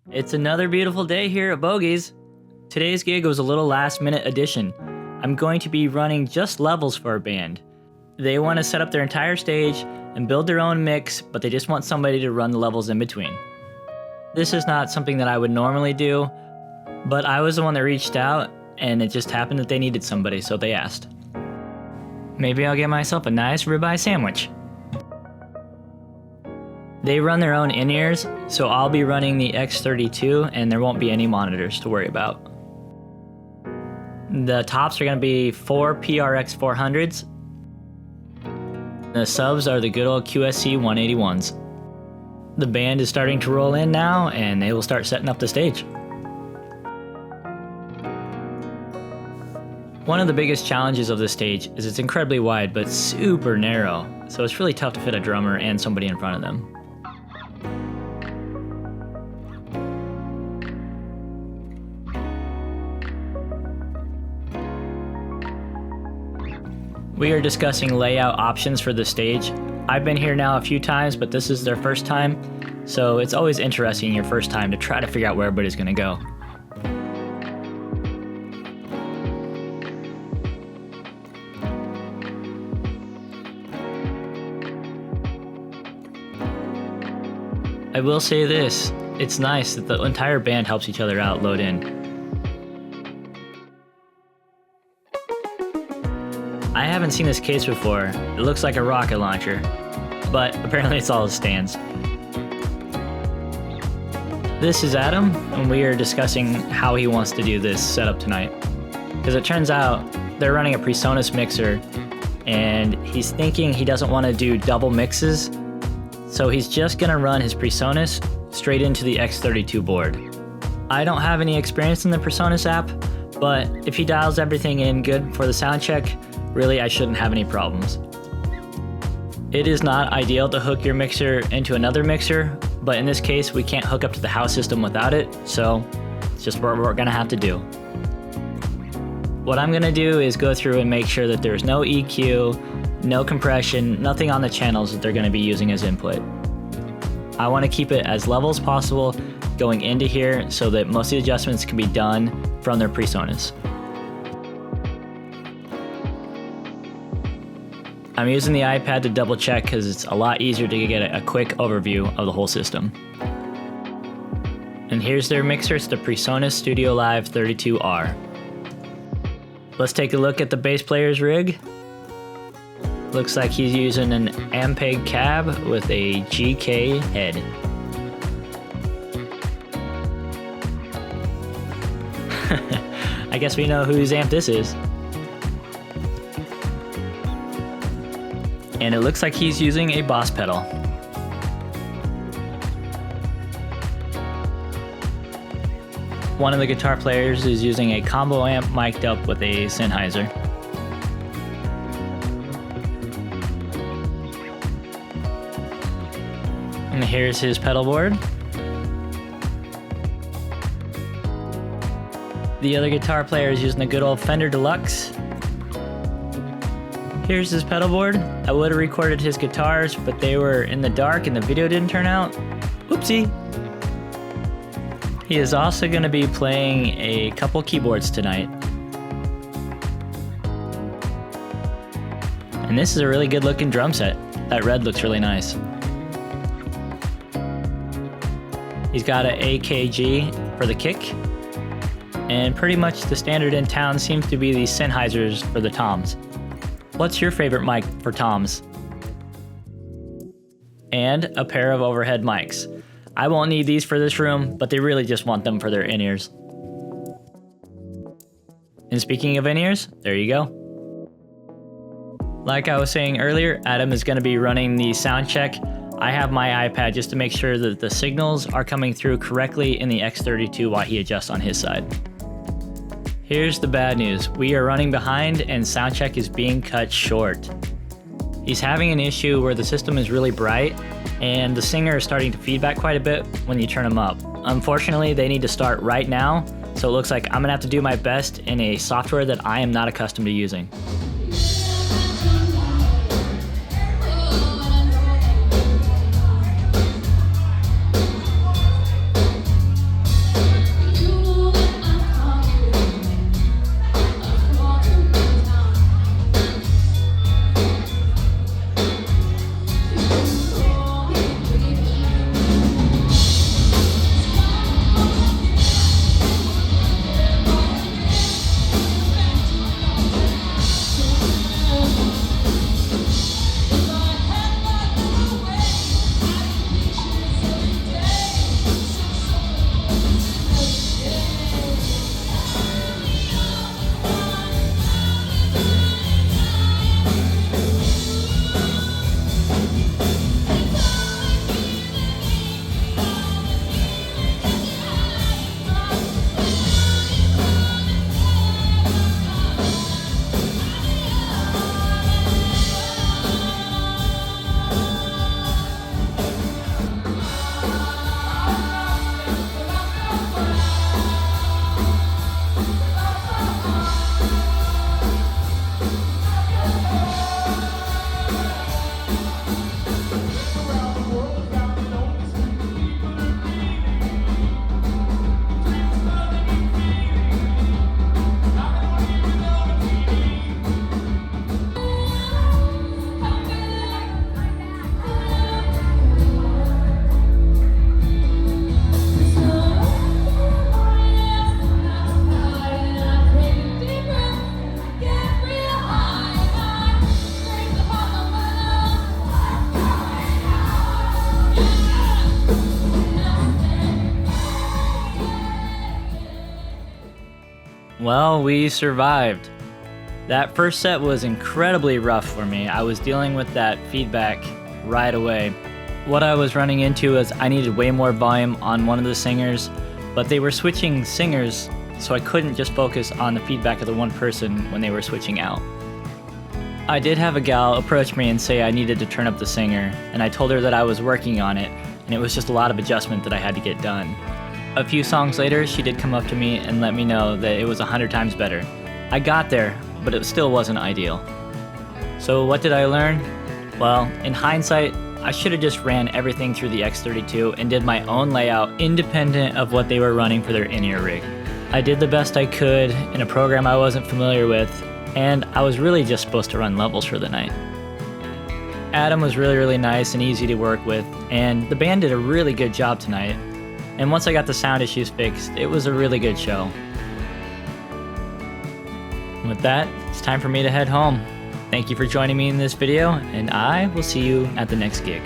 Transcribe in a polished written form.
It's another beautiful day here at Bogies. Today's gig was a little last-minute addition. I'm going to be running just levels for a band. They want to set up their entire stage and build their own mix, but they just want somebody to run the levels in between. This is not something that I would normally do, but I was the one that reached out, and it just happened that they needed somebody, so they asked. Maybe I'll get myself a nice ribeye sandwich. They run their own in-ears, so I'll be running the X32 and there won't be any monitors to worry about. The tops are going to be 4 PRX 400s. The subs are the good old QSC 181s. The band is starting to roll in now and they will start setting up the stage. One of the biggest challenges of this stage is it's incredibly wide but super narrow, so it's really tough to fit a drummer and somebody in front of them. We are discussing layout options for the stage. I've been here now a few times, but this is their first time, so it's always interesting your first time to try to figure out where everybody's gonna go. I will say this, it's nice that the entire band helps each other out load in. I haven't seen this case before. It looks like a rocket launcher, but apparently it's all it stands. This is Adam, and we are discussing how he wants to do this setup tonight. Because it turns out they're running a PreSonus mixer, and he's thinking he doesn't want to do double mixes, so he's just going to run his PreSonus straight into the X32 board. I don't have any experience in the PreSonus app, but if he dials everything in good for the Soundcheck, really, I shouldn't have any problems. It is not ideal to hook your mixer into another mixer, but in this case, we can't hook up to the house system without it, so it's just what we're gonna have to do. What I'm gonna do is go through and make sure that there's no EQ, no compression, nothing on the channels that they're gonna be using as input. I wanna keep it as level as possible going into here so that most of the adjustments can be done from their PreSonus. I'm using the iPad to double check because it's a lot easier to get a quick overview of the whole system. And here's their mixer, it's the PreSonus Studio Live 32R. Let's take a look at the bass player's rig. Looks like he's using an Ampeg cab with a GK head. I guess we know whose amp this is. And it looks like he's using a Boss pedal. One of the guitar players is using a combo amp mic'd up with a Sennheiser. And here's his pedal board. The other guitar player is using a good old Fender Deluxe. Here's his pedal board. I would have recorded his guitars, but they were in the dark and the video didn't turn out. Oopsie. He is also going to be playing a couple keyboards tonight. And this is a really good looking drum set. That red looks really nice. He's got an AKG for the kick. And pretty much the standard in town seems to be these Sennheisers for the toms. What's your favorite mic for toms? And a pair of overhead mics. I won't need these for this room, but they really just want them for their in-ears. And speaking of in-ears, there you go. Like I was saying earlier, Adam is going to be running the Soundcheck. I have my iPad just to make sure that the signals are coming through correctly in the X32 while he adjusts on his side. Here's the bad news. We are running behind and Soundcheck is being cut short. He's having an issue where the system is really bright and the singer is starting to feedback quite a bit when you turn him up. Unfortunately, they need to start right now, so it looks like I'm gonna have to do my best in a software that I am not accustomed to using. Well, we survived. That first set was incredibly rough for me. I was dealing with that feedback right away. What I was running into is I needed way more volume on one of the singers, but they were switching singers, so I couldn't just focus on the feedback of the one person when they were switching out. I did have a gal approach me and say I needed to turn up the singer, and I told her that I was working on it, and it was just a lot of adjustment that I had to get done. A few songs later, she did come up to me and let me know that it was 100 times better. I got there, but it still wasn't ideal. So what did I learn? Well, in hindsight, I should have just ran everything through the X32 and did my own layout independent of what they were running for their in-ear rig. I did the best I could in a program I wasn't familiar with, and I was really just supposed to run levels for the night. Adam was really nice and easy to work with, and the band did a really good job tonight. And once I got the sound issues fixed, it was a really good show. With that, it's time for me to head home. Thank you for joining me in this video, and I will see you at the next gig.